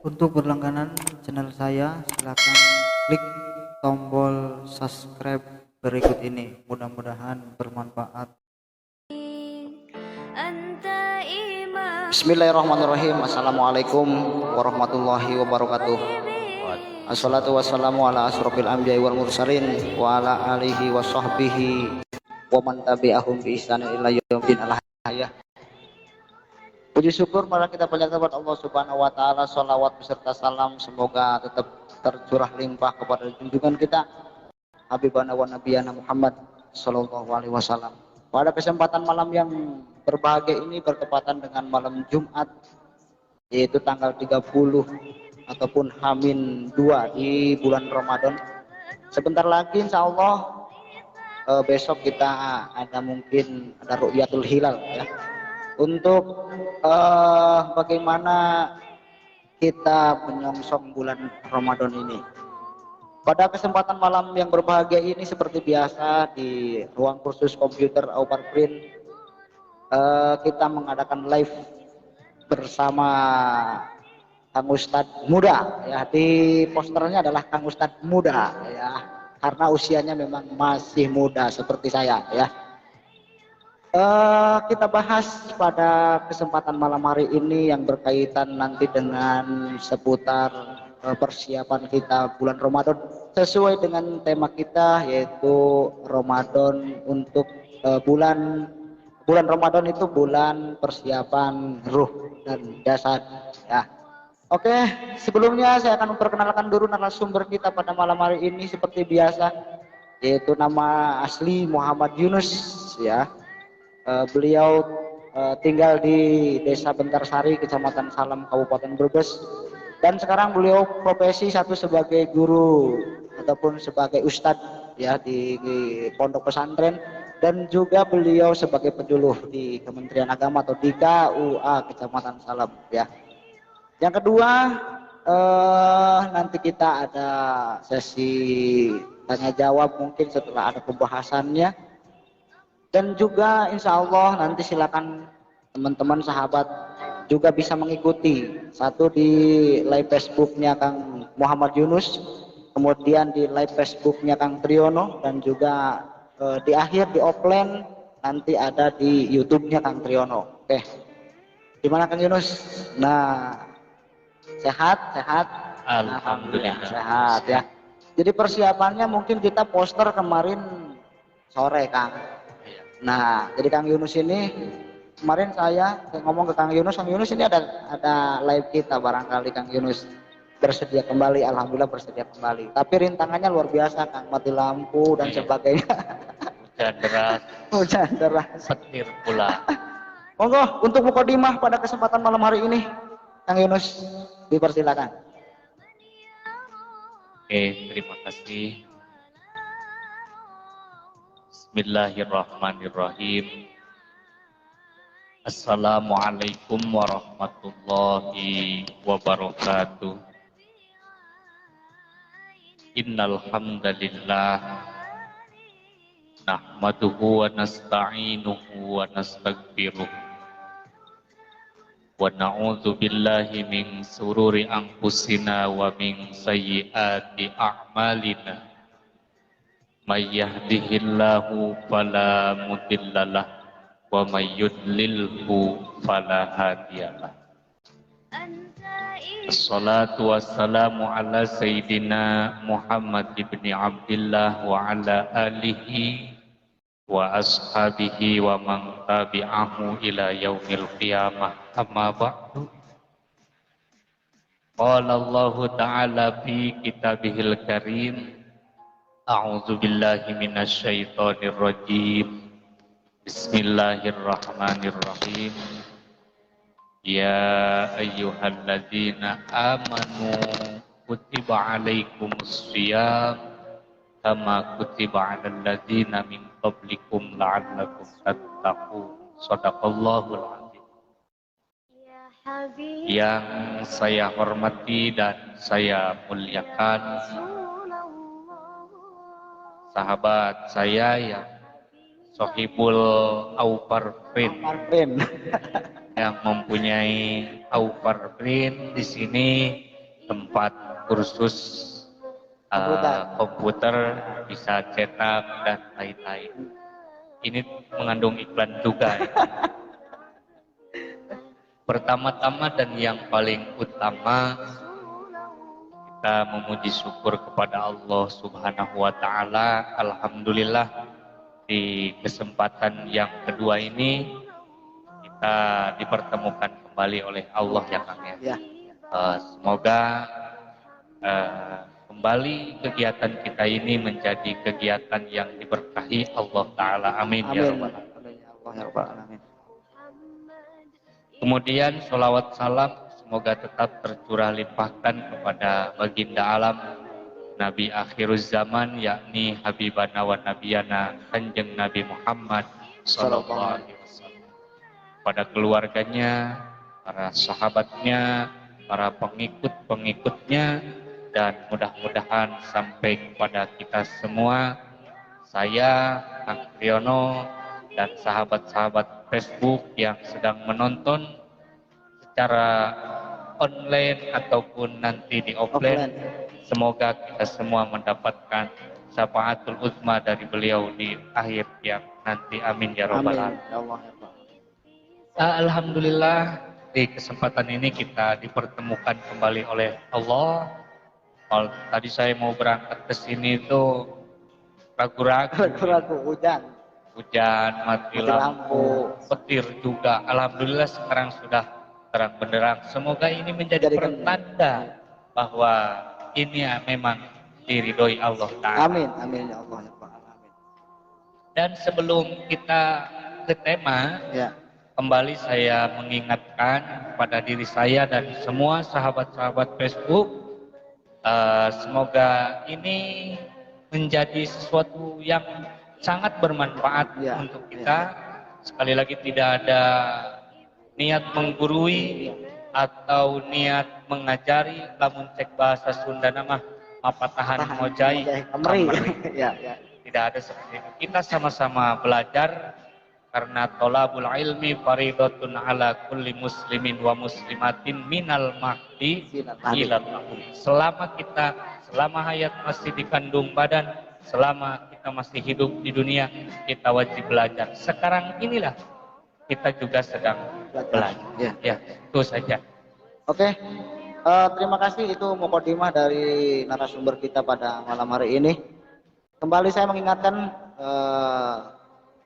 Untuk berlangganan channel saya, silakan klik tombol subscribe berikut ini. Mudah-mudahan bermanfaat. Bismillahirrahmanirrahim. Assalamualaikum warahmatullahi wabarakatuh. Assalatu wassalamu ala asrofil anbiya'i wal mursalin wa ala alihi wa sahbihi wa man tabi'ahum bi ihsanin ila yaumil hayah. Puji syukur pada kita panjatkan kepada Allah Subhanahu wa taala, salawat beserta salam semoga tetap tercurah limpah kepada junjungan kita Habibana wa Nabiyana Muhammad sallallahu alaihi wasallam. Pada kesempatan malam yang berbahagia ini bertepatan dengan malam Jumat, yaitu tanggal 30 ataupun H-2 di bulan Ramadan. Sebentar lagi insya Allah besok kita mungkin ada Ru'yatul Hilal ya. Untuk bagaimana kita menyongsong bulan Ramadan ini. Pada kesempatan malam yang berbahagia ini seperti biasa di ruang kursus komputer Aupar Print kita mengadakan live bersama Kang Ustadz Muda ya. Di posternya adalah Kang Ustadz Muda ya, karena usianya memang masih muda seperti saya ya. Kita bahas pada kesempatan malam hari ini yang berkaitan nanti dengan seputar persiapan kita bulan Ramadan sesuai dengan tema kita, yaitu Ramadan untuk bulan Ramadan itu bulan persiapan ruh dan jasad ya. Oke, sebelumnya saya akan memperkenalkan dulu narasumber kita pada malam hari ini seperti biasa, yaitu nama asli Muhammad Yunus ya. Beliau tinggal di Desa Bentarsari, Kecamatan Salam, Kabupaten Brebes, dan sekarang beliau profesi satu sebagai guru ataupun sebagai ustadz ya di pondok pesantren, dan juga beliau sebagai penjuluh di Kementerian Agama atau di KUA Kecamatan Salam ya. Yang kedua, nanti kita ada sesi tanya jawab mungkin setelah ada pembahasannya. Dan juga insya Allah nanti silakan teman-teman sahabat juga bisa mengikuti, satu di live Facebooknya Kang Muhammad Yunus, kemudian di live Facebooknya Kang Triyono, dan juga di akhir di offline nanti ada di YouTube-nya Kang Triyono. Oke, gimana Kang Yunus? Nah, sehat? Alhamdulillah sehat ya. Jadi persiapannya mungkin kita poster kemarin sore Kang. Nah, jadi Kang Yunus ini kemarin saya ngomong ke Kang Yunus ini ada live kita, barangkali Kang Yunus bersedia kembali. Alhamdulillah bersedia kembali. Tapi rintangannya luar biasa Kang, mati lampu dan sebagainya. Hujan deras. Petir pula. Monggo untuk mukadimah pada kesempatan malam hari ini, Kang Yunus dipersilakan. Oke, terima kasih. Bismillahirrahmanirrahim. Assalamualaikum warahmatullahi wabarakatuh. Innal hamdalillah nahmaduhu wa nasta'inuhu wa nastaghfiruh wa na'udzu billahi min sururi anfusina wa min sayyiati a'malina. May yahdihillahu fala mudhillalah wa may yudlilhu fala hadiyalah. Assalatu wassalamu ala sayyidina Muhammad ibn Abdillah wa ala alihi wa ashabihi wa man tabi'ahu ila yaumil qiyamah. Amma ba'du. Qala Allah ta'ala fi kitabihil karim, A'udzu billahi minasy syaithanir rajim. Bismillahirrahmanirrahim. Ya ayyuhalladzina amanu kutiba 'alaikumus shiyam kama kutiba 'alal ladzina min qablikum la'allakum tattaqun. Shadaqallahul azim. Yang saya hormati dan saya muliakan sahabat saya yang Sohibul Aupar Print yang mempunyai Aupar Print di sini tempat kursus komputer, bisa cetak dan lain-lain. Ini mengandung iklan juga ya. Pertama-tama dan yang paling utama, kita memuji syukur kepada Allah Subhanahu wa taala. Alhamdulillah di kesempatan yang kedua ini kita dipertemukan kembali oleh Allah ya Kang ya. Ya. Semoga kembali kegiatan kita ini menjadi kegiatan yang diberkahi Allah taala. Amin, ya rabbal alamin. Amin ya Allah ya rabbal alamin. Kemudian sholawat salam semoga tetap tercurah limpahkan kepada baginda alam Nabi akhiruz zaman, yakni Habibana wa Nabiyana Kanjeng Nabi Muhammad sallallahu alaihi wasallam, pada keluarganya, para sahabatnya, para pengikut-pengikutnya, dan mudah-mudahan sampai kepada kita semua, saya, Kang Triyono, dan sahabat-sahabat Facebook yang sedang menonton secara online ataupun nanti di offline. Semoga kita semua mendapatkan syafaatul uzma dari beliau di akhir yang nanti. Amin ya rabbal alamin. Alhamdulillah di kesempatan ini kita dipertemukan kembali oleh Allah. Kalau tadi saya mau berangkat ke sini itu ragu-ragu, hujan, mati lampu, petir juga. Alhamdulillah sekarang sudah terang benderang. Semoga ini menjadi pertanda bahwa ini memang diridhoi Allah Ta'ala. Amin, amin ya Allah. Dan sebelum kita ke tema, Ya. kembali saya mengingatkan kepada diri saya dan semua sahabat-sahabat Facebook, semoga ini menjadi sesuatu yang sangat bermanfaat untuk kita. Sekali lagi tidak ada niat menggurui atau niat mengajari, lamun cek bahasa Sunda nama mapatahan mojai kamri. Tidak ada seperti itu. Kita sama-sama belajar karena tolabul ilmi faridatun ala kulli muslimin wa muslimatin minal mahdi ilal lahum. Selama hayat masih dikandung badan, selama kita masih hidup di dunia, kita wajib belajar. Sekarang inilah kita juga sedang belajar. Ya, itu saja. Oke. Terima kasih, itu mukadimah dari narasumber kita pada malam hari ini. Kembali saya mengingatkan,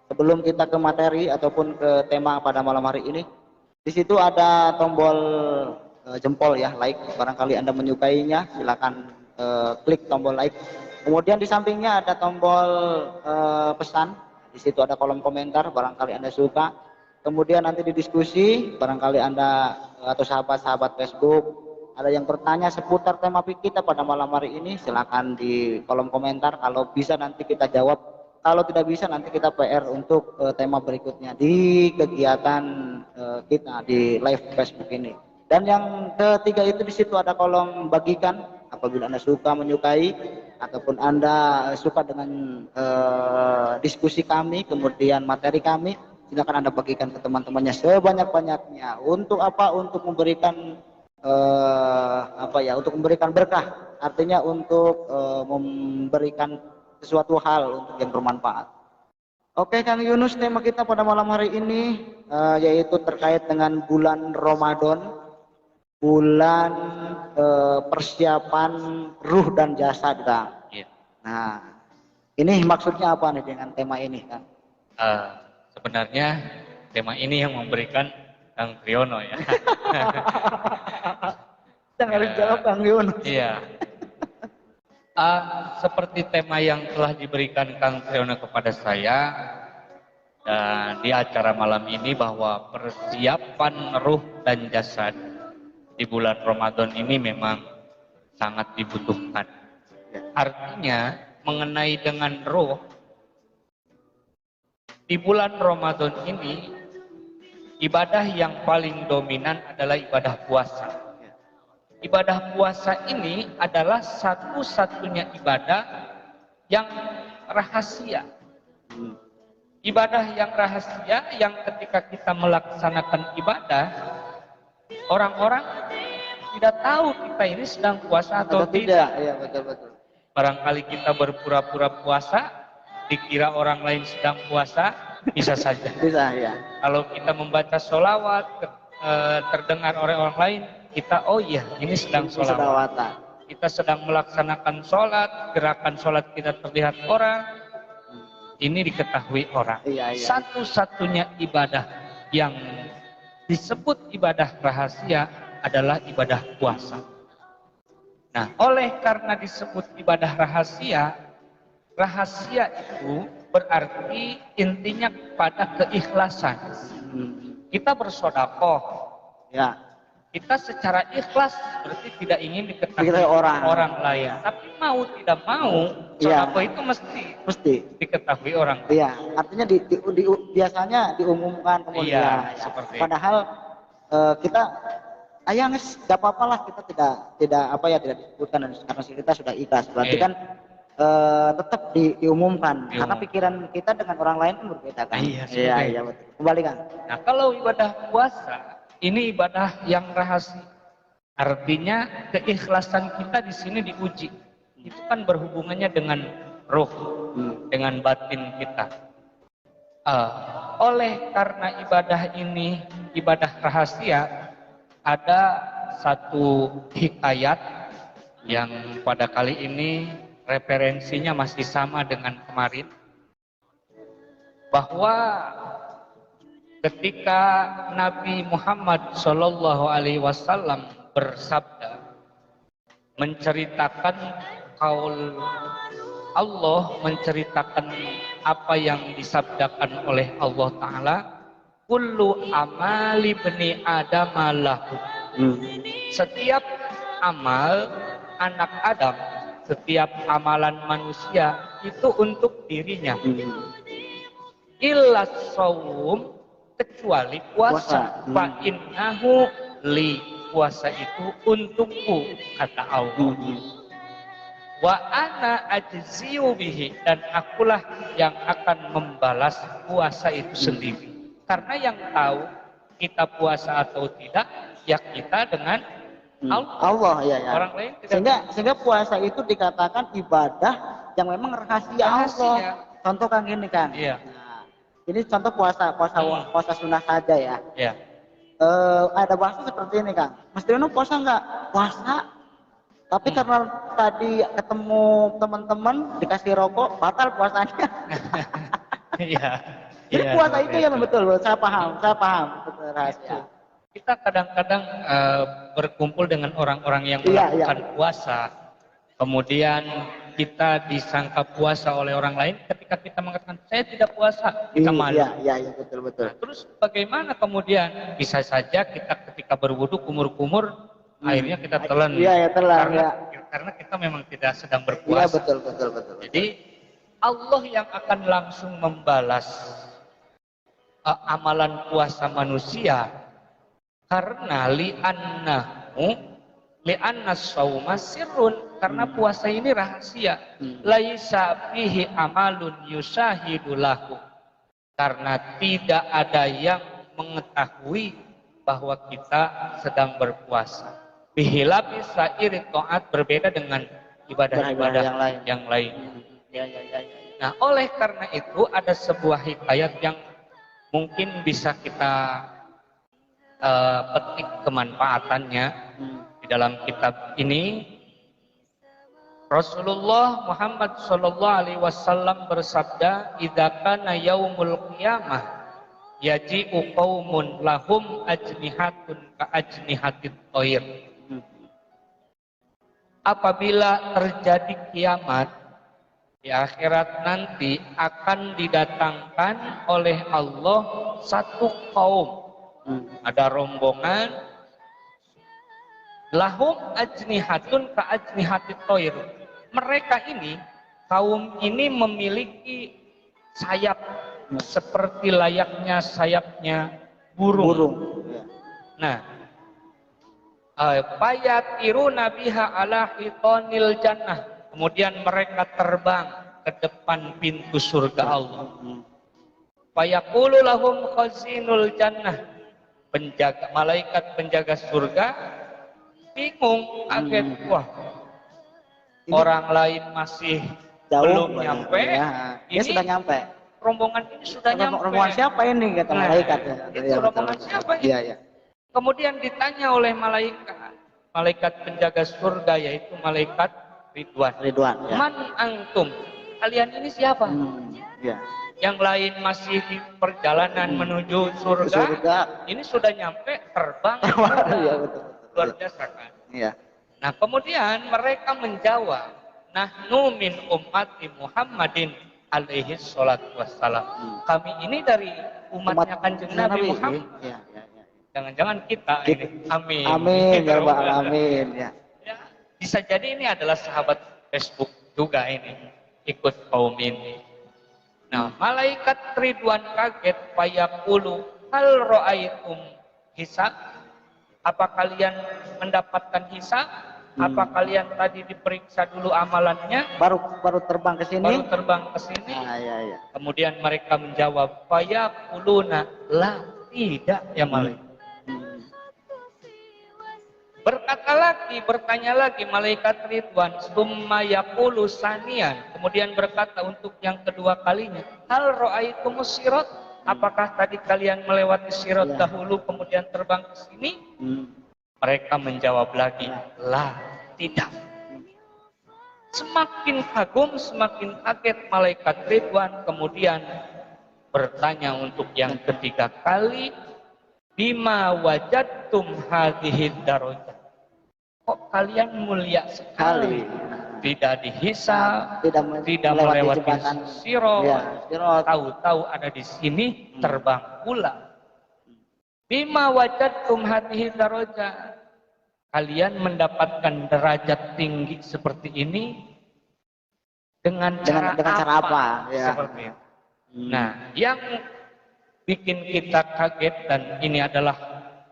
sebelum kita ke materi ataupun ke tema pada malam hari ini, di situ ada tombol jempol ya, like. Barangkali Anda menyukainya, silakan klik tombol like. Kemudian di sampingnya ada tombol pesan. Di situ ada kolom komentar, barangkali Anda suka. Kemudian nanti di diskusi, barangkali Anda atau sahabat-sahabat Facebook ada yang bertanya seputar tema kita pada malam hari ini, silakan di kolom komentar. Kalau bisa nanti kita jawab, kalau tidak bisa nanti kita PR untuk tema berikutnya di kegiatan kita di live Facebook ini. Dan yang ketiga itu di situ ada kolom bagikan. Apabila Anda suka, menyukai, ataupun Anda suka dengan diskusi kami, kemudian materi kami, silakan Anda bagikan ke teman-temannya sebanyak-banyaknya. Untuk apa? Untuk memberikan untuk memberikan berkah, artinya untuk memberikan sesuatu hal untuk yang bermanfaat. Oke, Kang Yunus, tema kita pada malam hari ini yaitu terkait dengan bulan Ramadan, bulan persiapan ruh dan jasad, Kang. Nah, ini maksudnya apa nih dengan tema ini, Kang? Sebenarnya tema ini yang memberikan Kang Triyono ya. Yang harus jawab Kang Triyono. Iya. Seperti tema yang telah diberikan Kang Triyono kepada saya di acara malam ini, bahwa persiapan ruh dan jasad di bulan Ramadan ini memang sangat dibutuhkan. Artinya mengenai dengan ruh, di bulan Ramadan ini ibadah yang paling dominan adalah ibadah puasa. Ibadah puasa ini adalah satu-satunya ibadah yang rahasia. Ibadah yang rahasia yang ketika kita melaksanakan ibadah, orang-orang tidak tahu kita ini sedang puasa atau tidak. Iya, betul. Barangkali kita berpura-pura puasa, dikira orang lain sedang puasa, bisa saja. Bisa, ya. Kalau kita membaca sholawat, terdengar oleh orang lain, kita, oh iya, ini sedang sholawat. Sholawatan. Kita sedang melaksanakan sholat, gerakan sholat kita terlihat orang, ini diketahui orang. Iya. Satu-satunya ibadah yang disebut ibadah rahasia adalah ibadah puasa. Nah, oleh karena disebut ibadah rahasia, rahasia itu berarti intinya pada keikhlasan. Kita bersedekah, Ya. kita secara ikhlas berarti tidak ingin diketahui Diketahui orang. lain. Tapi mau tidak mau, Iya. sedekah itu mesti diketahui orang. Iya, artinya biasanya diumumkan kemudian. Iya, seperti itu. Padahal kita nges, gak apa-apa lah, kita tidak disebutkan karena kita sudah ikhlas. Berarti Iya. kan tetap diumumkan karena pikiran kita dengan orang lain kan berbeda kan. Iya, betul. Kembali kan. Nah, kalau ibadah puasa ini ibadah yang rahasia. Artinya keikhlasan kita di sini diuji. Itu kan berhubungannya dengan roh, dengan batin kita. Oleh karena ibadah ini ibadah rahasia, ada satu hikayat yang pada kali ini referensinya masih sama dengan kemarin, bahwa ketika Nabi Muhammad Shallallahu Alaihi Wasallam bersabda, menceritakan kaul Allah, menceritakan apa yang disabdakan oleh Allah Ta'ala, kullu amali bani Adam lahu. Setiap amal anak Adam, setiap amalan manusia itu untuk dirinya. Illa shaum, kecuali puasa. Fa innahu li, puasa itu untukku, kata Allah. Wa ana ajziu bihi, dan akulah yang akan membalas puasa itu sendiri. Karena yang tahu kita puasa atau tidak ya kita dengan Allah, ya. Orang lain tidak. Sehingga puasa itu dikatakan ibadah yang memang rahasia Allah. Contoh kan gini kan. Iya. Nah, ini contoh puasa sunnah saja ya. Iya. Ada bahasa seperti ini kan. Mas Trino puasa nggak? Puasa. Tapi karena tadi ketemu teman-teman dikasih rokok, batal puasanya. Iya. Jadi puasa itu yang betul. Saya paham. Betul, rahasia. Kita kadang-kadang berkumpul dengan orang-orang yang melakukan puasa, kemudian kita disangka puasa oleh orang lain. Ketika kita mengatakan saya tidak puasa, kita malu. Iya, betul. Nah, terus bagaimana kemudian? Bisa saja kita ketika berwudu kumur-kumur, akhirnya kita telan. Iya, telan. Karena kita memang tidak sedang berpuasa. Iya, betul. Jadi Allah yang akan langsung membalas amalan puasa manusia. Karena li'anna shauma sirrun, karena puasa ini rahasia. Laisa fihi amalun yusahidu lahu, karena tidak ada yang mengetahui bahwa kita sedang berpuasa. Bihilabi sa'iri ta'at, berbeda dengan ibadah-ibadah yang lain. Nah, oleh karena itu ada sebuah hikayat yang mungkin bisa kita petik kemanfaatannya di dalam kitab ini. Rasulullah Muhammad Sallallahu Alaihi Wasallam bersabda, "Idza kana yaumul qiyamah yaji'u qaumun lahum ajnihatun ka ajnihatit thair." Apabila terjadi kiamat di akhirat nanti, akan didatangkan oleh Allah satu kaum. Ada rombongan, lahum ajnihatun ka ajnihatit thair. Mereka ini, kaum ini memiliki sayap seperti layaknya sayapnya burung. Nah, fayatiruna biha ala hitonil jannah. Kemudian mereka terbang ke depan pintu surga Allah. Fayaqulu lahum khazinul jannah. Malaikat penjaga surga bingung, kaget. Hmm. Wah, Ini orang lain masih jauh belum ya. nyampe. Ya. Dia Ini sudah nyampe. rombongan ini sudah nyampe. Rombongan siapa ini kata Nah, malaikat ya. itu Iya, rombongan betul. siapa ini? Iya, iya. Kemudian ditanya oleh malaikat penjaga surga, yaitu malaikat Ridwan. Ridwan ya. Man antum? Kalian ini siapa? Iya. Yang lain masih di perjalanan menuju surga, Surga. ini sudah nyampe terbang. Iya, betul. Luar biasa kan? Iya. Nah, kemudian mereka menjawab, nahnu min ummati Muhammadin alaihi salatu wassalam. Kami ini dari umatnya Kanjeng Nabi Muhammad. Iya, iya, iya. Jangan-jangan kita ini. Amin. Amin ya Rabbal alamin ya. Ya, bisa jadi ini adalah sahabat Facebook juga ini, ikut kaum ini. Nah, malaikat Ridwan kaget, fayaqulu hal ra'aitum hisab? Apa kalian mendapatkan hisab? Apa kalian tadi diperiksa dulu amalannya? Baru terbang ke sini. Baru terbang ke sini. Ah, iya, iya. Kemudian mereka menjawab, fayaquluna la, tidak ya malaikat. Bertanya lagi malaikat Ridwan, summa yaqulu saniyan, kemudian berkata untuk yang kedua kalinya, hal ra'aitumus sirat? Apakah tadi kalian melewati sirat dahulu kemudian terbang ke sini? Mereka menjawab lagi, lah, tidak. Semakin kagum, semakin kaget malaikat Ridwan, kemudian bertanya untuk yang ketiga kali, bima wajadtum hadhihi darajat? Kok kalian mulia sekali? Tidak dihisab, tidak melewati sirat, tahu-tahu ada di sini terbang pula. Bima wajadtum hadhihi darajat? Kalian mendapatkan derajat tinggi seperti ini dengan cara apa? Ya. Seperti itu. Nah, yang bikin kita kaget dan ini adalah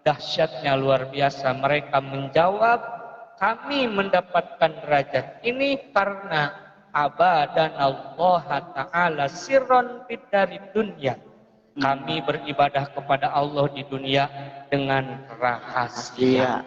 dahsyatnya luar biasa, mereka menjawab, kami mendapatkan derajat ini karena abadan Allah Ta'ala sirron dari dunia. Kami beribadah kepada Allah di dunia dengan rahasia.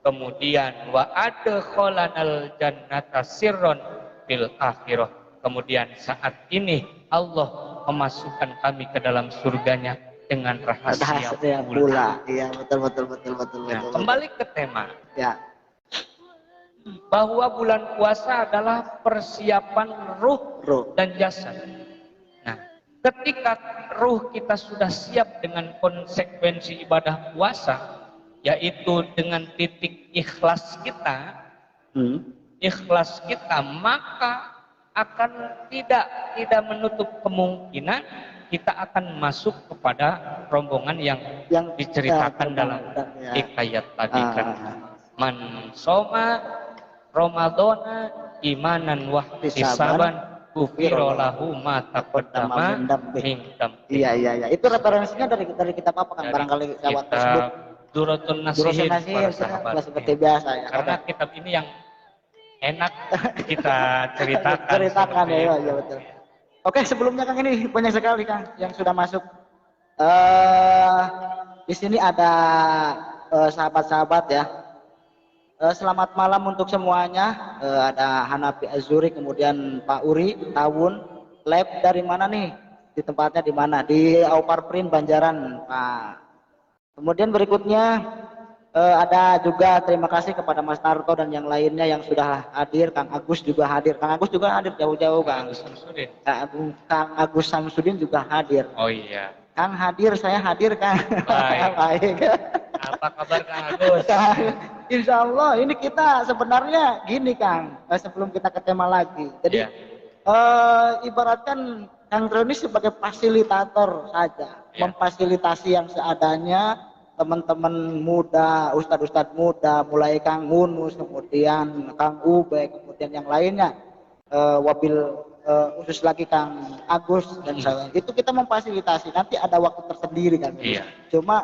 Kemudian wa adkhalanal jannata sirron fil akhirah. Kemudian saat ini Allah memasukkan kami ke dalam surganya dengan rahasia pula. Iya, betul. Nah, kembali ke tema. Ya. Bahwa bulan puasa adalah persiapan ruh dan jasad. Nah, ketika ruh kita sudah siap dengan konsekuensi ibadah puasa, yaitu dengan titik ikhlas kita, maka akan tidak menutup kemungkinan kita akan masuk kepada rombongan yang diceritakan dalam hikayat tadi kan. Man soma Ramadana imanan wa ihtisaban ghufira lahu ma taqaddama min dzambi. Iya. Itu referensinya dari kitab apa kan? Barangkali sahabat tersebut. Duratun Nasihin para sahabat. Seperti biasa ya. Karena kitab ini yang enak kita ceritakan. Ya, betul. Oke, sebelumnya Kang ini banyak sekali Kang yang sudah masuk. Di sini ada sahabat-sahabat ya. Selamat malam untuk semuanya. Ada Hanafi Azuri, kemudian Pak Uri, Tawun, Lab dari mana nih? Di tempatnya di mana? Di Aupar Print Banjaran, Pak. Kemudian berikutnya ada juga terima kasih kepada Mas Narto dan yang lainnya yang sudah hadir. Kang Agus juga hadir. Kang Agus juga hadir jauh-jauh Kang. Kang Agus Samsudin juga hadir. Oh iya. Kang hadir, saya hadir Kang. Baik. Apa kabar Kang Agus? Insya Allah ini kita sebenarnya gini Kang, sebelum kita ke tema lagi. Jadi ibaratkan Kang Trio ini sebagai fasilitator saja, memfasilitasi yang seadanya teman-teman muda, ustadz-ustadz muda, mulai Kang Munus, kemudian Kang Ube, kemudian yang lainnya, wabil khusus lagi Kang Agus dan saya. Itu kita memfasilitasi. Nanti ada waktu tersendiri kan. Iya. Cuma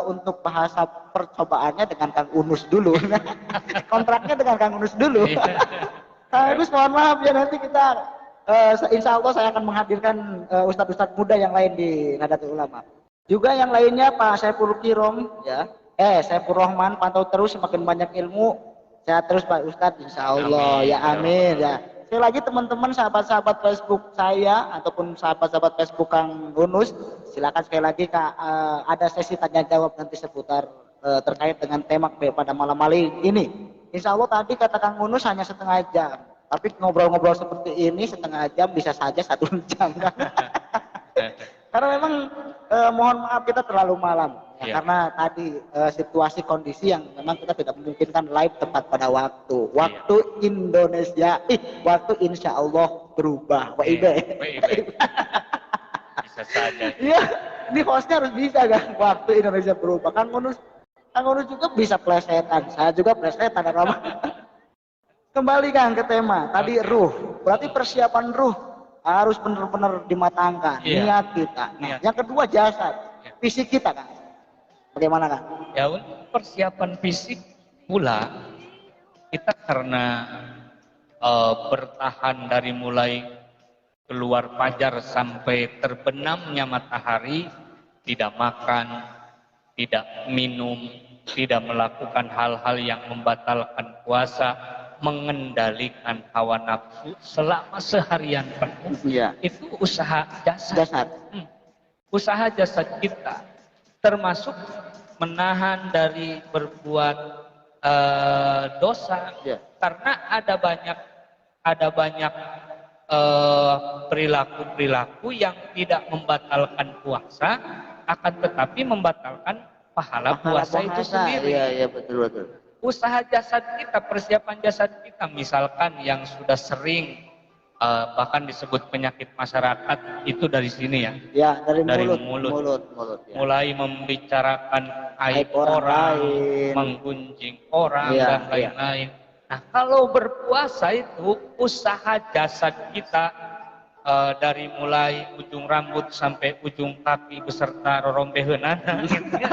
untuk bahasa percobaannya dengan Kang Unus dulu. Kontraknya dengan Kang Unus dulu. Kang Agus mohon maaf ya, nanti kita insya Allah saya akan menghadirkan ustadz-ustadz muda yang lain di Nahdlatul Ulama. Juga yang lainnya Pak Saiful Kirom ya, Saifur Rahman, pantau terus, semakin banyak ilmu, sehat terus Pak Ustadz, insya Allah. Amin. Ya amin ya. Sekali lagi teman-teman, sahabat-sahabat Facebook saya ataupun sahabat-sahabat Facebook Kang Yunus, silakan sekali lagi Kak, ada sesi tanya jawab nanti seputar terkait dengan tema pada malam hari ini. Insya Allah tadi kata Kang Yunus hanya setengah jam, tapi ngobrol-ngobrol seperti ini setengah jam bisa saja 1 jam. Karena memang mohon maaf kita terlalu malam ya, Iya. karena tadi situasi kondisi yang memang kita tidak memungkinkan live tepat pada waktu Indonesia, waktu insya Allah berubah. Bisa saja. Iya, ini hostnya harus bisa kan, waktu Indonesia berubah. Kang Unus juga bisa plesetan, saya juga plesetan. Kembali Kang ke tema tadi, ruh. Berarti persiapan ruh harus benar-benar dimatangkan, niat kita. Nah, yang kedua jasad, fisik kita Kang. Bagaimana Kang? Ya, untuk persiapan fisik pula kita karena bertahan dari mulai keluar fajar sampai terbenamnya matahari, tidak makan, tidak minum, tidak melakukan hal-hal yang membatalkan puasa, mengendalikan hawa nafsu selama seharian penuh. Iya. Itu usaha jasad. Usaha jasad kita termasuk menahan dari berbuat dosa. Ya. Karena ada banyak perilaku-perilaku yang tidak membatalkan puasa, akan tetapi membatalkan pahala puasa itu sendiri. Iya, betul. Usaha jasad kita, persiapan jasad kita, misalkan yang sudah sering bahkan disebut penyakit masyarakat, itu dari sini ya. Ya, dari mulut. Ya. Mulai membicarakan aib orang lain, menggunjing orang ya, dan lain-lain. Nah, kalau berpuasa itu usaha jasad kita dari mulai ujung rambut sampai ujung kaki beserta rorombeheunana gitu ya.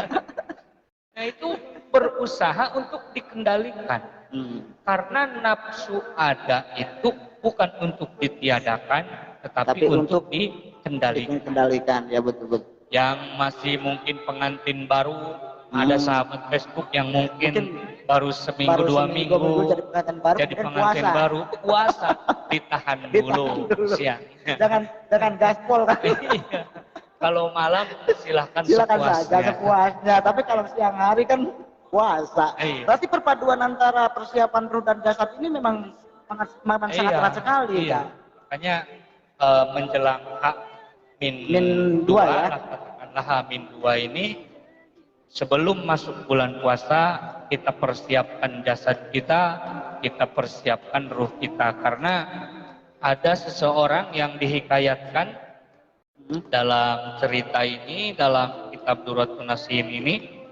Nah, itu berusaha untuk dikendalikan. Karena nafsu ada itu bukan untuk ditiadakan, tetapi untuk dikendalikan. Ya, betul. Yang masih mungkin pengantin baru, ada sahabat Facebook yang mungkin baru seminggu, 2 minggu jadi pengantin baru, puasa ditahan dulu siang. Jangan gaspol kan. Kalau malam silakan saja sepuasnya, tapi kalau siang hari kan puasa. Berarti perpaduan antara persiapan ruh dan jasad ini memang sangat erat sekali. Iya. Makanya menjelang min 2 ya. Katakanlah min 2 ini, sebelum masuk bulan puasa, kita persiapkan jasad kita, kita persiapkan ruh kita. Karena ada seseorang yang dihikayatkan dalam cerita ini, dalam kitab Durratun Nasim ini,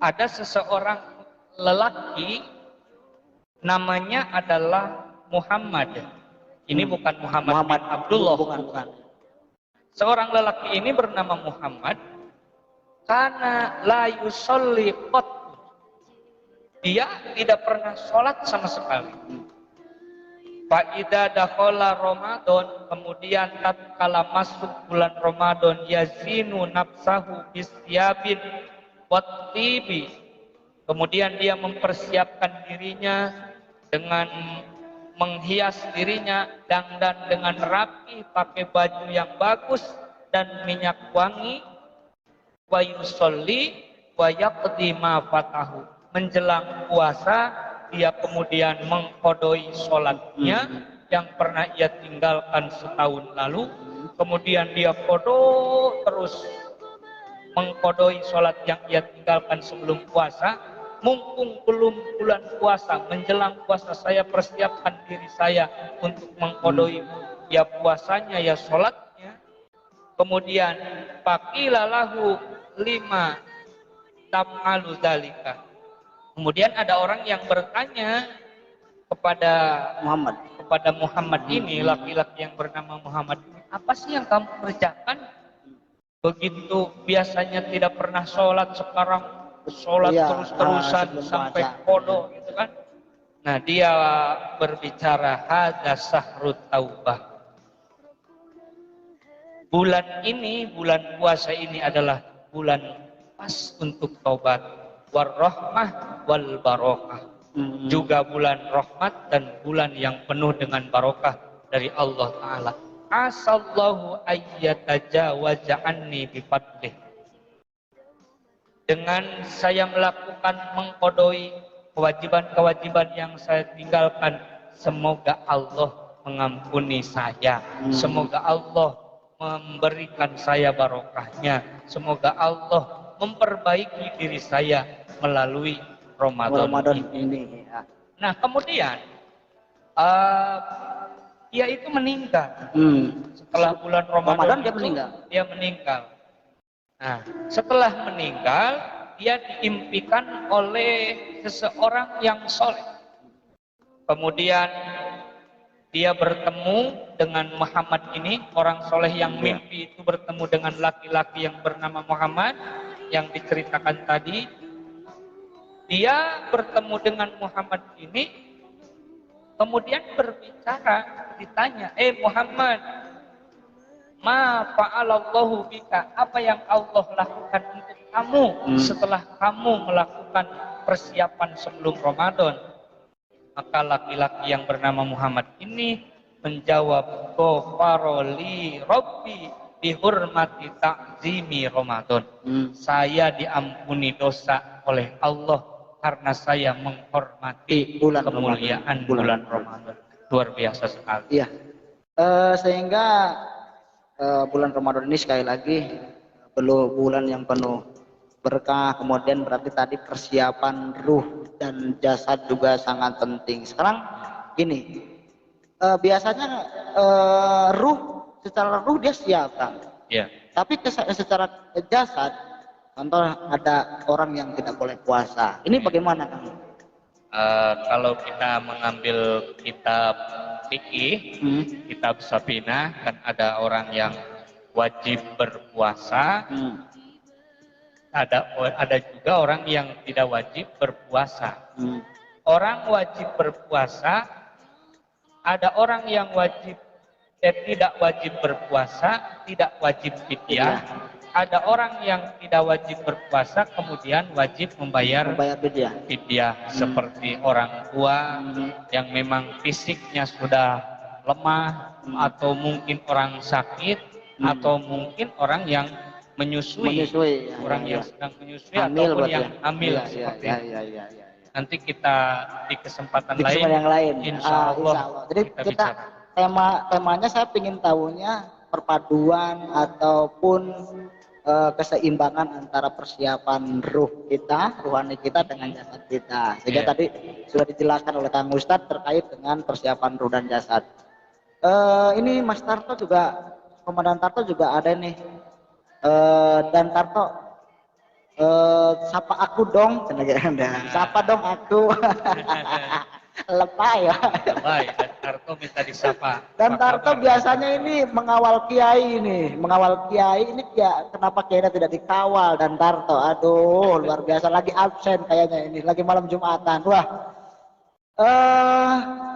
ada seseorang lelaki namanya adalah Muhammad. Ini bukan Muhammad bin Abdullah. Bukan. Seorang lelaki ini bernama Muhammad, karena la yusolli qat. Dia tidak pernah sholat sama sekali. Fa'idha dakhala Ramadan, kemudian tatkala masuk bulan Ramadan, yazinu nafsahu bisyabin wattibi. Kemudian dia mempersiapkan dirinya dengan menghias dirinya, dandan dengan rapi, pakai baju yang bagus dan minyak wangi. Wa yusolli wa yaqdi ma fatahu. Menjelang puasa dia kemudian mengkodoi sholatnya yang pernah ia tinggalkan setahun lalu. Kemudian dia kodo terus mengkodoi sholat yang ia tinggalkan sebelum puasa. Mumpung belum bulan puasa, menjelang puasa saya persiapkan diri saya untuk mengkodoi ya puasanya ya sholatnya. Kemudian faqila lahu lima tam'alu dzalika. Kemudian ada orang yang bertanya kepada Muhammad ini, laki-laki yang bernama Muhammad ini, apa sih yang kamu kerjakan? Begitu biasanya tidak pernah sholat, sekarang sholat terus-terusan sampai kodo gitu kan. Nah, dia berbicara hadza sahrut taubah. Bulan ini, bulan puasa ini adalah bulan pas untuk taubat. warahmah wal barokah. Juga bulan rahmat dan bulan yang penuh dengan barokah dari Allah Ta'ala. Asallahu ayyatajawaza anni bifadlih. Dengan saya melakukan mengkodoi kewajiban-kewajiban yang saya tinggalkan, semoga Allah mengampuni saya. Semoga Allah memberikan saya barokahnya. Semoga Allah memperbaiki diri saya melalui Ramadan ini. Ya. Nah, kemudian dia itu meninggal. Setelah bulan Ramadan dia itu, meninggal. dia meninggal. Nah, setelah meninggal, dia diimpikan oleh seseorang yang soleh. Kemudian dia bertemu dengan Muhammad ini, orang soleh yang mimpi itu bertemu dengan laki-laki yang bernama Muhammad yang diceritakan tadi. Dia bertemu dengan Muhammad ini, kemudian berbicara, ditanya, Muhammad, ma fa'alallahu bika, apa yang Allah lakukan untuk kamu setelah kamu melakukan persiapan sebelum Ramadan? Maka laki-laki yang bernama Muhammad ini menjawab, ghafaroli Rabbi bihurmati ta'zimi Ramadan. Saya diampuni dosa oleh Allah karena saya menghormati kemuliaan bulan Ramadan. Luar biasa sekali. Iya. Sehingga bulan Ramadan ini sekali lagi bulan yang penuh berkah. Kemudian berarti tadi persiapan ruh dan jasad juga sangat penting. Sekarang gini, biasanya secara ruh dia siap, Kang. Iya. Tapi secara jasad, contoh ada orang yang tidak boleh puasa. Ini bagaimana, Kang? Kalau kita mengambil kitab fikih, kitab Safinah, kan ada orang yang wajib berpuasa, ada juga orang yang tidak wajib berpuasa. Orang wajib berpuasa, ada orang yang tidak wajib berpuasa, tidak wajib fidyah. Ada orang yang tidak wajib berpuasa kemudian wajib membayar fidyah, seperti orang tua yang memang fisiknya sudah lemah, atau mungkin orang sakit, atau mungkin orang yang menyusui orang yang sedang menyusui ataupun yang hamil seperti itu. Nanti kita di kesempatan lain, insya Allah. Jadi kita temanya saya ingin tahunya perpaduan ataupun keseimbangan antara persiapan rohani kita dengan jasad kita. Sehingga tadi sudah dijelaskan oleh Kang Ustadz terkait dengan persiapan ruh dan jasad. Ini Mas Tarto juga, Komandan Tarto juga ada nih. Dan Tarto, sapa aku dong, sapa dong aku. Lebay ya. Lebay, dan Tarto minta disapa. Dan Tarto biasanya ini mengawal kiai ini ya, kenapa kiai tidak dikawal? Dan Tarto, aduh luar biasa, lagi absen kayaknya ini, lagi malam Jumatan. Wah,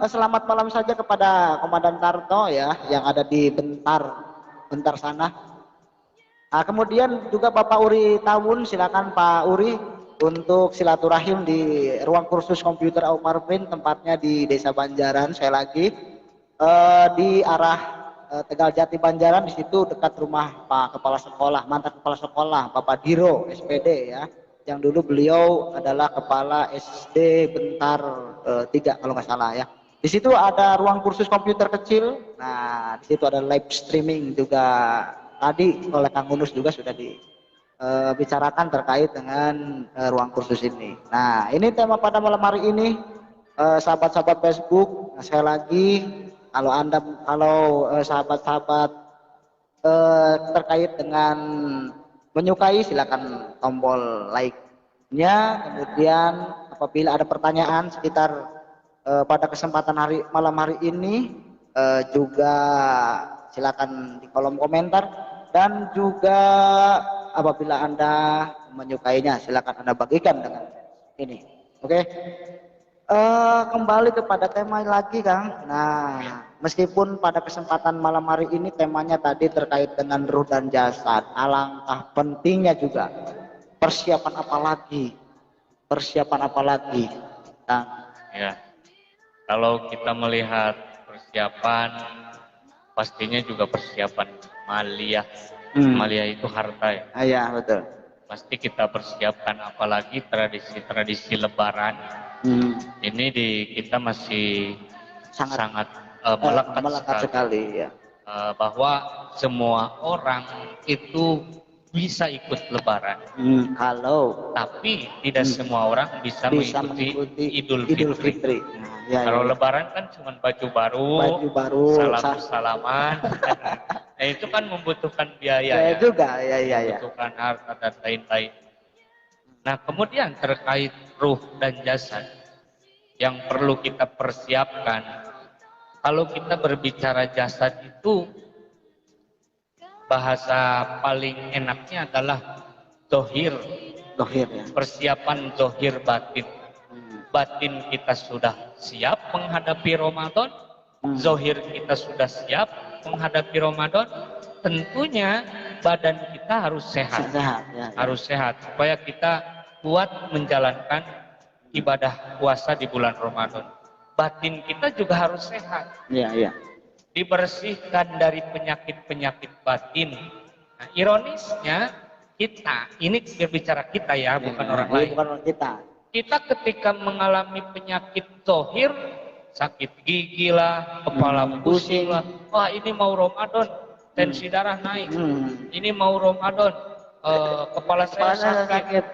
selamat malam saja kepada Komandan Tarto ya, yang ada di Bentar sana. Nah, kemudian juga Bapak Uri Tawun, silakan Pak Uri untuk silaturahim di ruang kursus komputer Aumarvin, tempatnya di Desa Banjaran. Saya lagi di arah Tegal Jati Banjaran, di situ dekat rumah Pak Kepala Sekolah, mantan Kepala Sekolah Bapak Diro SPD ya, yang dulu beliau adalah Kepala SD Bentar 3 kalau nggak salah ya. Di situ ada ruang kursus komputer kecil. Nah, di situ ada live streaming juga. Tadi oleh Kang Unus juga sudah bicarakan terkait dengan ruang kursus ini. Nah, ini tema pada malam hari ini, sahabat-sahabat Facebook. Nah, sekali lagi, kalau sahabat-sahabat terkait dengan menyukai, silakan tombol like-nya. Kemudian apabila ada pertanyaan sekitar pada kesempatan malam hari ini, juga silakan di kolom komentar. Dan juga apabila Anda menyukainya, silakan Anda bagikan dengan ini. Oke. Kembali kepada tema lagi, Kang. Nah, meskipun pada kesempatan malam hari ini temanya tadi terkait dengan ruh dan jasad, alangkah pentingnya juga persiapan apa lagi persiapan apa lagi, Kang? Ya, kalau kita melihat persiapan, pastinya juga persiapan maliyah. Maliyah itu harta ya. Iya, betul. Pasti kita persiapkan, apalagi tradisi-tradisi Lebaran. Ini kita masih sangat melekat sekali ya. Bahwa semua orang itu bisa ikut Lebaran. Tapi tidak semua orang bisa mengikuti Idul Fitri. Kalau Lebaran kan cuma baju baru, salaman. Nah, itu kan membutuhkan biaya ya. Juga membutuhkan harta dan lain-lain. Nah, kemudian terkait ruh dan jasad yang perlu kita persiapkan. Kalau kita berbicara jasad itu, bahasa paling enaknya adalah dohir ya. Persiapan dohir batin. Batin kita sudah siap menghadapi Ramadan, zohir kita sudah siap menghadapi Ramadan. Tentunya badan kita harus sehat. Harus sehat supaya kita kuat menjalankan ibadah puasa di bulan Ramadan. Batin kita juga harus sehat. Dibersihkan dari penyakit-penyakit batin. Nah, ironisnya kita, ini berbicara kita ya, bukan orang lain. Bukan orang kita. Kita ketika mengalami penyakit zohir, sakit gigi lah, kepala pusing lah, wah ini mau Ramadan, tensi darah naik. Ini mau Ramadan, kepala saya sakit.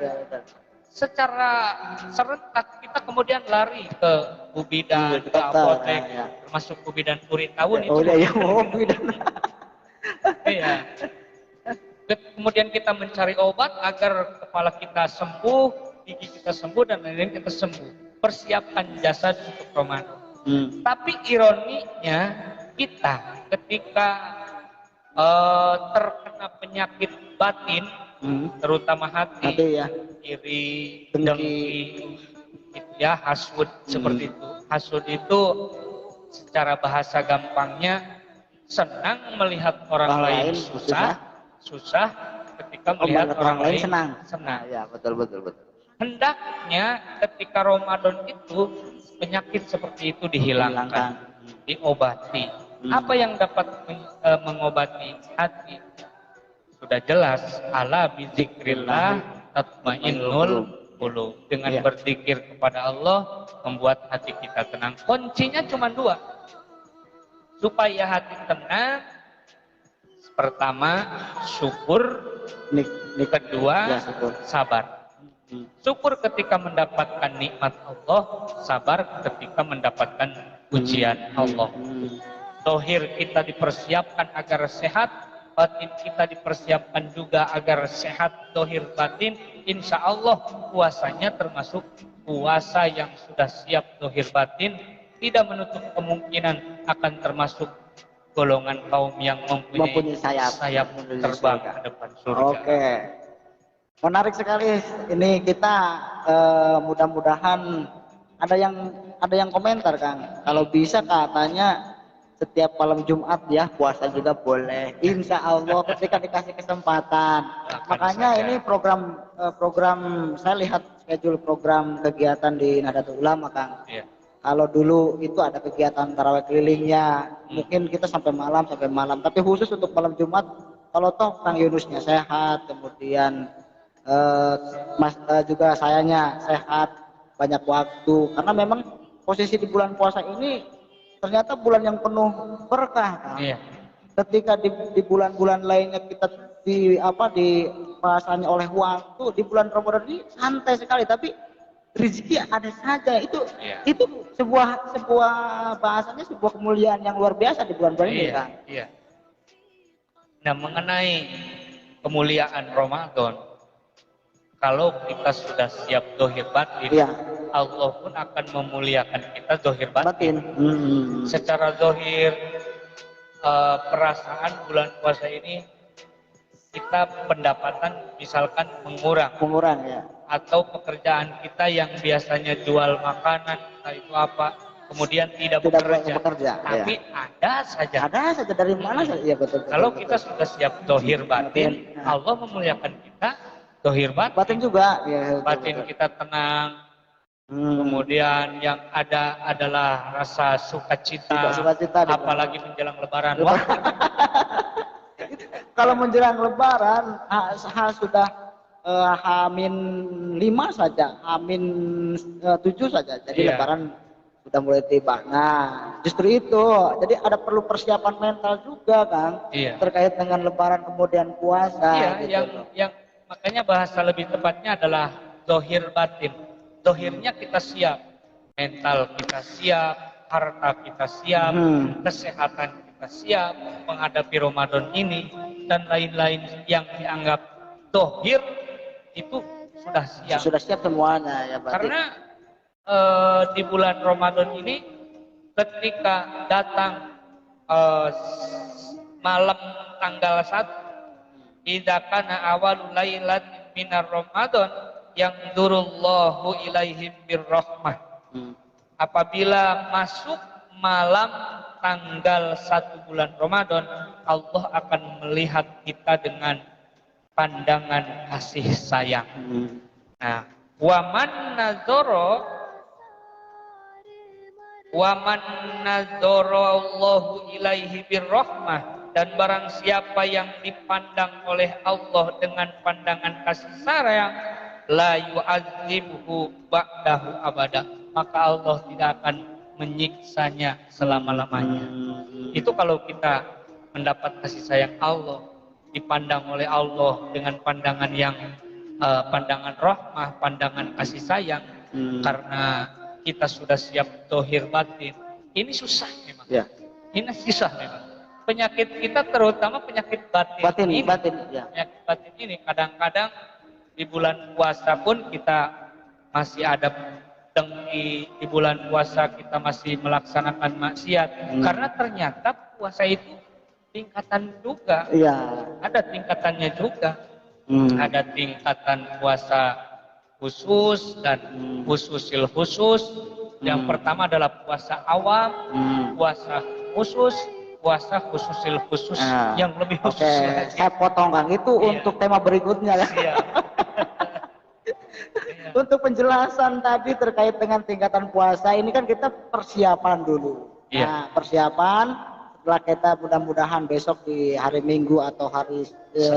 Secara serentak kita kemudian lari ke Bu Bidan, ke apotek, termasuk Bu Bidan Puri tahun itu. Iya. Kemudian kita mencari obat agar kepala kita sembuh, gigi kita sembuh, dan lain-lain kita sembuh. Persiapkan jasad untuk Ramadan. Tapi ironinya kita ketika terkena penyakit batin, terutama hati ya. Iri, dengki, ya, hasud seperti itu. Hasud itu secara bahasa gampangnya senang melihat orang lain susah ketika melihat orang lain senang. Ya, betul. Hendaknya ketika Ramadan itu penyakit seperti itu dihilangkan, diobati. Apa yang dapat mengobati hati? Sudah jelas, ala bizikrillah tatmainnul qulub. Dengan berzikir kepada Allah membuat hati kita tenang. Kuncinya cuma dua. Supaya hati tenang, pertama syukur, kedua sabar. Syukur ketika mendapatkan nikmat Allah, sabar ketika mendapatkan ujian Allah. Dohir kita dipersiapkan agar sehat, batin kita dipersiapkan juga agar sehat dohir batin. Insya Allah puasanya termasuk puasa yang sudah siap dohir batin, tidak menutup kemungkinan akan termasuk golongan kaum yang mempunyai sayap terbang ke depan surga. Oke, menarik sekali ini kita. Mudah-mudahan ada yang komentar, Kang. Kalau bisa katanya setiap malam Jumat ya puasa juga boleh, insya Allah ketika dikasih kesempatan. Makanya ini program saya lihat schedule program kegiatan di Nahdlatul Ulama, Kang. Kalau dulu itu ada kegiatan tarawih kelilingnya, mungkin kita sampai malam, tapi khusus untuk malam Jumat, kalau toh Kang Yunusnya sehat, kemudian juga sayanya sehat, banyak waktu, karena memang posisi di bulan puasa ini ternyata bulan yang penuh berkah, kan? Ketika di bulan-bulan lainnya kita dipasangnya oleh waktu, di bulan Ramadan ini santai sekali, tapi rezeki ada saja. Itu sebuah bahasanya sebuah kemuliaan yang luar biasa di bulan-bulan ini, kan? Nah, mengenai kemuliaan Ramadan, kalau kita sudah siap dohir batin, Allah pun akan memuliakan kita dohir batin. Secara dohir, perasaan bulan puasa ini kita pendapatan misalkan mengurang ya. Atau pekerjaan kita yang biasanya jual makanan, entah itu apa, kemudian tidak bekerja. Tapi ada saja dari mana saja. Betul. Kalau kita sudah siap dohir batin, Allah memuliakan kita dohir Batin batin. juga. Ya, betul, Batin betul. kita tenang. Kemudian yang ada adalah rasa sukacita, Sukacita di apalagi menjelang Lebaran. Wah, kalau menjelang Lebaran, sudah Hamin 5 saja, Hamin 7 saja. Jadi Iya. Lebaran sudah mulai tiba. Nah, justru itu. Jadi ada perlu persiapan mental juga, Kang. Iya. Terkait dengan Lebaran kemudian puasa. Iya, Gitu loh. yang makanya bahasa lebih tepatnya adalah dohir batin. Dohirnya kita siap, mental kita siap, harta kita siap, kesehatan kita siap menghadapi Ramadan ini dan lain-lain yang dianggap dohir itu sudah siap. Sudah siap semuanya ya, berarti. Karena di bulan Ramadan ini ketika datang malam tanggal 1, idza kana awalul lailatin minar Ramadan yang durullahu ilaihim birrahmah. Apabila masuk malam tanggal 1 bulan Ramadan, Allah akan melihat kita dengan pandangan kasih sayang. Nah, waman nadzara Allahu ilaihi birrahmah, dan barang siapa yang dipandang oleh Allah dengan pandangan kasih sayang, la yu'adzibhu ba'dahu abada, maka Allah tidak akan menyiksanya selama-lamanya. Itu kalau kita mendapat kasih sayang Allah, dipandang oleh Allah dengan pandangan yang pandangan rahmah, pandangan kasih sayang, karena kita sudah siap dohir batin. Ini susah memang. Ya. Ini susah memang. Penyakit kita terutama penyakit batin ini. Ya. Penyakit batin ini kadang-kadang di bulan puasa pun kita masih ada dengki, di bulan puasa kita masih melaksanakan maksiat. Karena ternyata puasa itu tingkatan juga. Iya. Ada tingkatannya juga. Ada tingkatan puasa khusus dan khususil khusus. Yang pertama adalah puasa awam, puasa khusus, puasa khususil khusus yang lebih khusus. Oke, saya potong, Kang. Itu untuk tema berikutnya ya. Iya. Untuk penjelasan tadi terkait dengan tingkatan puasa, ini kan kita persiapan dulu. Iya. Nah, persiapan setelah kita mudah-mudahan besok di hari Minggu atau hari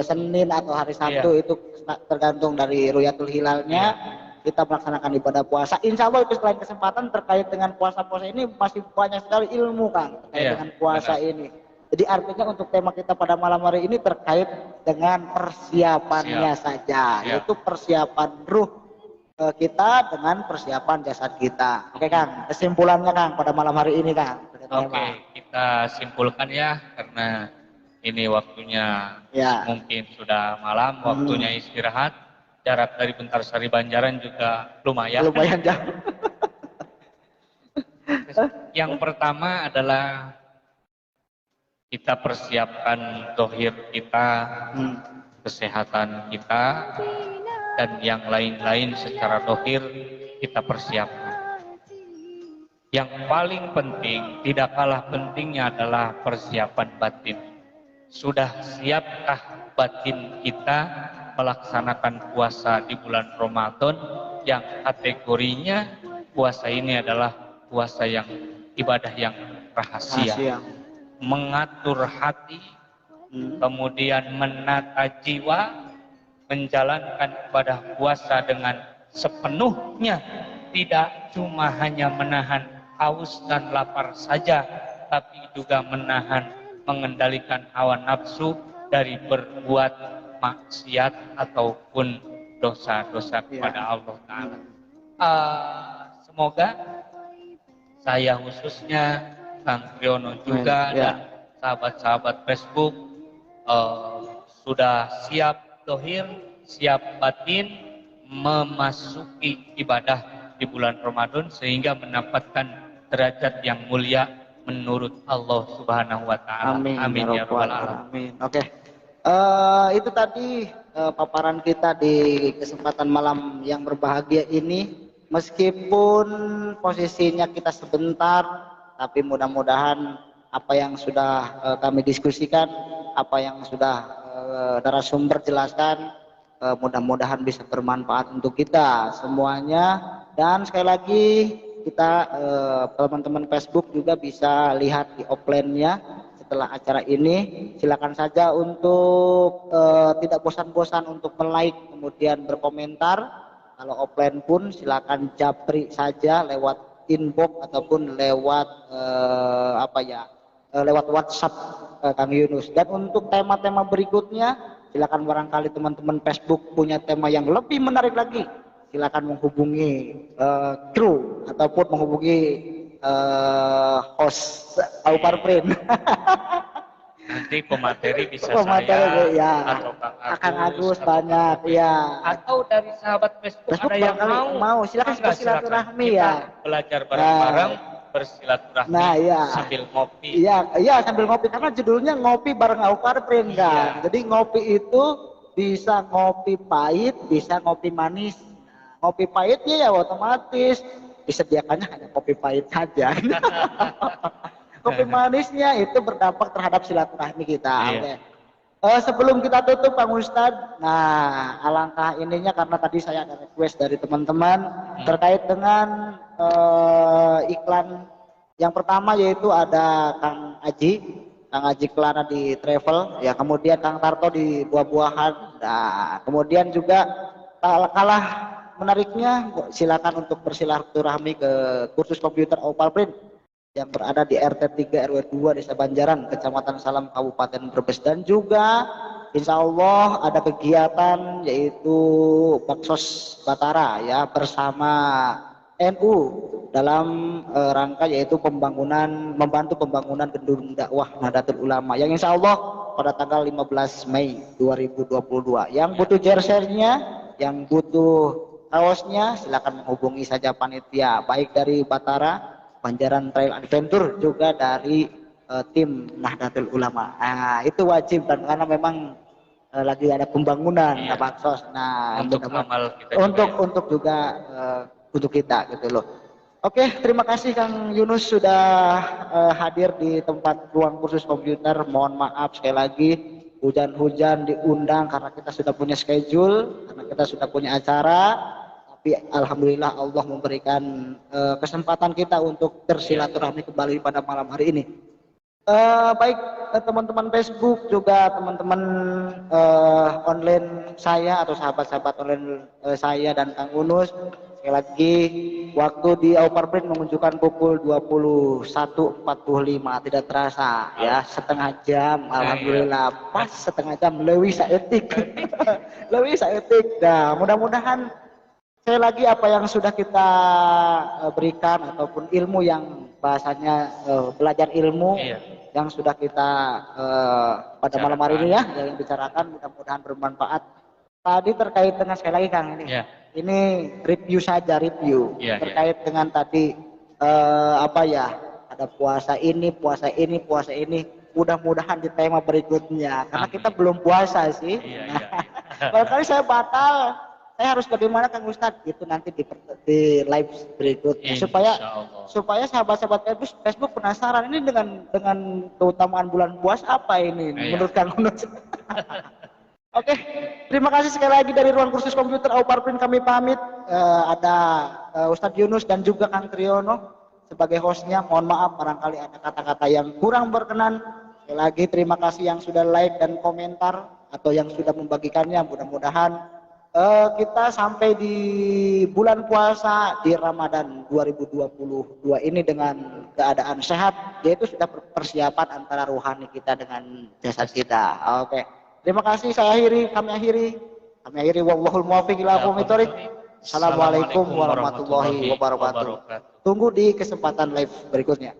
Senin atau hari Sabtu, itu tergantung dari Ruyatul Hilalnya, kita melaksanakan ibadah puasa. Insya Allah itu selain kesempatan terkait dengan puasa-puasa ini masih banyak sekali ilmu, Kang, terkait dengan puasa ini. Jadi artinya untuk tema kita pada malam hari ini terkait dengan persiapannya saja, yaitu persiapan ruh kita dengan persiapan jasad kita. Oke, Kang, kesimpulannya, Kang, pada malam hari ini, Kang. Oke, kita simpulkan ya, karena ini waktunya mungkin sudah malam, waktunya istirahat. Jarak dari Bentarsari Banjaran juga lumayan. Lumayan jauh. Yang pertama adalah kita persiapkan dohir kita, kesehatan kita, dan yang lain-lain secara dohir kita persiapkan. Yang paling penting, tidak kalah pentingnya adalah persiapan batin. Sudah siapkah batin kita melaksanakan puasa di bulan Ramadan yang kategorinya puasa ini adalah puasa yang ibadah yang rahasia. Mengatur hati, kemudian menata jiwa, menjalankan ibadah puasa dengan sepenuhnya, tidak cuma hanya menahan haus dan lapar saja, tapi juga menahan, mengendalikan hawa nafsu dari berbuat maksiat ataupun dosa-dosa kepada Allah Ta'ala. Semoga saya khususnya, Kang Triono juga, dan sahabat-sahabat Facebook sudah siap dohir, siap batin, memasuki ibadah di bulan Ramadan sehingga mendapatkan derajat yang mulia menurut Allah Subhanahu wa Ta'ala. Amin ya rabbal alamin. Oke. Itu tadi paparan kita di kesempatan malam yang berbahagia ini. Meskipun posisinya kita sebentar, tapi mudah-mudahan apa yang sudah kami diskusikan, apa yang sudah narasumber jelaskan, mudah-mudahan bisa bermanfaat untuk kita semuanya. Dan sekali lagi kita teman-teman Facebook juga bisa lihat di offline-nya setelah acara ini. Silakan saja untuk tidak bosan-bosan untuk like kemudian berkomentar. Kalau offline pun silakan japri saja lewat inbox ataupun lewat lewat WhatsApp Kang Yunus. Dan untuk tema-tema berikutnya silakan barangkali teman-teman Facebook punya tema yang lebih menarik lagi, silakan menghubungi kru ataupun menghubungi host Aupar Print. Nanti pemateri bisa Pemateri, saya ya. atau Kang Agus banyak ya. Atau dari sahabat Facebook ada yang mau silakan Mangga, bersilaturahmi silakan. ya. Kita belajar bareng-bareng bersilaturahmi ya. sambil ngopi. Iya sambil ngopi karena judulnya ngopi bareng Aupar Print kan. Jadi ngopi itu bisa ngopi pahit, bisa ngopi manis. Ngopi pahitnya ya otomatis disediakannya hanya kopi pahit saja. Kopi manisnya itu berdampak terhadap silaturahmi kita. Iya. Sebelum kita tutup Kang Ustadz, nah alangkah ininya karena tadi saya ada request dari teman-teman terkait dengan iklan yang pertama, yaitu ada Kang Aji Kelana di travel, ya, kemudian Kang Tarto di buah-buahan. Nah, kemudian juga kalah menariknya silakan untuk bersilaturahmi ke kursus komputer Opal Print yang berada di RT 3 RW 2 Desa Banjaran, Kecamatan Salam, Kabupaten Brebes. Dan juga insya Allah ada kegiatan yaitu Baksos Batara ya bersama NU dalam rangka yaitu membantu pembangunan gedung dakwah Nahdlatul Ulama yang insya Allah pada tanggal 15 Mei 2022. Yang butuh jersey-nya, yang butuh kaosnya, silakan menghubungi saja panitia baik dari Batara Banjaran Trail Adventure juga dari tim Nahdlatul Ulama. Nah, itu wajib dan karena memang lagi ada pembangunan Baksos. Nah, untuk amal kita untuk juga untuk kita gitu loh. Oke, terima kasih Kang Yunus sudah hadir di tempat ruang kursus komputer. Mohon maaf sekali lagi hujan-hujan diundang karena kita sudah punya schedule, karena kita sudah punya acara. Tapi alhamdulillah Allah memberikan kesempatan kita untuk bersilaturahmi kembali pada malam hari ini. Baik teman-teman Facebook juga teman-teman online saya atau sahabat-sahabat online saya dan Kang Yunus, sekali lagi waktu di Aupar Print menunjukkan pukul 21.45, tidak terasa ya, setengah jam. Alhamdulillah pas setengah jam lebih saeutik. Lebih saeutik. Nah, mudah-mudahan sekali lagi apa yang sudah kita berikan ataupun ilmu yang bahasanya belajar ilmu yang sudah kita pada malam hari ini ya yang bicarakan, mudah-mudahan bermanfaat. Tadi terkait dengan sekali lagi Kang ini review saja terkait dengan tadi ada puasa ini. Mudah-mudahan di tema berikutnya karena kita belum puasa sih. Barangkali saya batal. Saya harus bagaimana Kang Ustadz itu nanti di live berikutnya supaya sahabat-sahabat Facebook penasaran ini dengan keutamaan bulan puasa apa ini menurut Kang Ustadz. Oke, terima kasih sekali lagi dari ruang kursus komputer Aupar Print, kami pamit. Ada Ustadz Yunus dan juga Kang Triyono sebagai hostnya. Mohon maaf barangkali ada kata-kata yang kurang berkenan. Sekali lagi terima kasih yang sudah like dan komentar atau yang sudah membagikannya. Mudah-mudahan kita sampai di bulan puasa di Ramadan 2022 ini dengan keadaan sehat, yaitu sudah persiapan antara rohani kita dengan jasad kita. Oke. Terima kasih, kami akhiri wallahul muwaffiq ila aqwamit thoriq. Assalamualaikum warahmatullahi wabarakatuh. Tunggu di kesempatan live berikutnya.